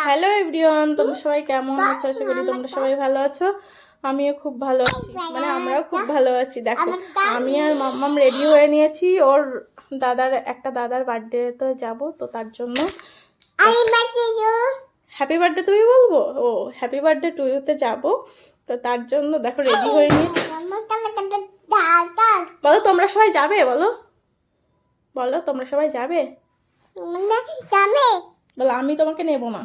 Hello everyone, তোমরা সবাই কেমন আছো? আশা করি তোমরা সবাই ভালো আছো। আমিও খুব ভালো আছি, মানে আমরাও খুব ভালো আছি। দেখো, আমি আর মাম্মাম রেডি হয়ে নিয়েছি। ওর দাদার বার্থডেতে যাব, তো তার জন্য হ্যাপি বার্থডে তুমি বলবো। ও হ্যাপি বার্থডে টু ইউতে যাবো, তো তার জন্য দেখো রেডি হয়ে নিয়েছি। বলো তোমরা সবাই যাবে, বলো বলো তোমরা সবাই যাবে। বলো আমি তোমাকে নেবো না।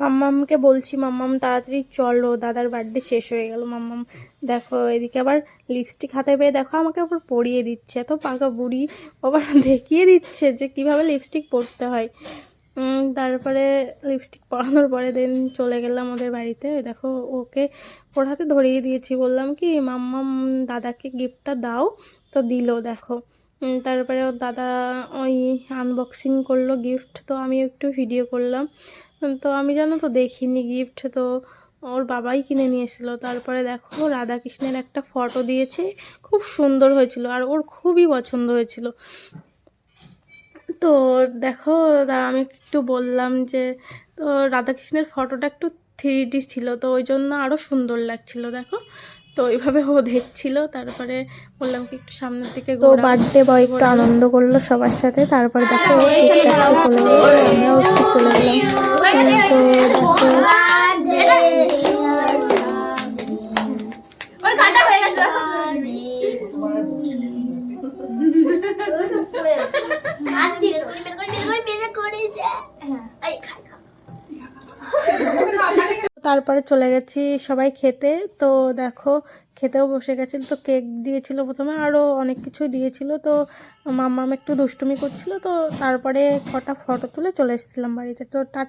মাম্মামকে বলছি, মাম্মাম তাড়াতাড়ি চলো, দাদার বার্থডে শেষ হয়ে গেল। মাম্মাম দেখো এদিকে আবার লিপস্টিক হাতে পেয়ে দেখো আমাকে আবার পরিয়ে দিচ্ছে। এত পাকা বুড়ি, আবার দেখিয়ে দিচ্ছে যে কিভাবে লিপস্টিক পরতে হয়। তারপরে লিপস্টিক পরানোর পরে দেন চলে গেলাম ওদের বাড়িতে। দেখো ওকে ওর হাতে ধরিয়ে দিয়েছি, বললাম কি মাম্মাম দাদাকে গিফটটা দাও, তো দিল দেখো। তারপরে ওর দাদা ওই আনবক্সিং করলো গিফট, তো আমি একটু ভিডিও করলাম। তো আমি জানো তো দেখিনি গিফট, তো ওর বাবাই কিনে নিয়েছিল। তারপরে দেখো রাধাকৃষ্ণের একটা ফটো দিয়েছে, খুব সুন্দর হয়েছিল আর ওর খুবই পছন্দ হয়েছিল। তো দেখো আমি একটু বললাম যে, তো রাধাকৃষ্ণের ফটোটা একটু 3D ছিল, তো ওই জন্য আরও সুন্দর লাগছিল। দেখো তো ওইভাবে ও দেখছিল। তারপরে বললাম কি একটু সামনের দিকে, তো বার্থডে বয় একটু আনন্দ করলো সবার সাথে। তারপর দেখো চলে গেল, আমরাও একটু চলে গেলাম। তো তারপরে চলে গেছি সবাই খেতে। তো দেখো খেতেও বসে গেছিল, তো কেক দিয়েছিল প্রথমে, আরও অনেক কিছুই দিয়েছিল। তো মাম্মাম একটু দুষ্টুমি করছিল, তো তারপরে কটা ফটো তুলে চলে এসেছিলাম বাড়িতে। তো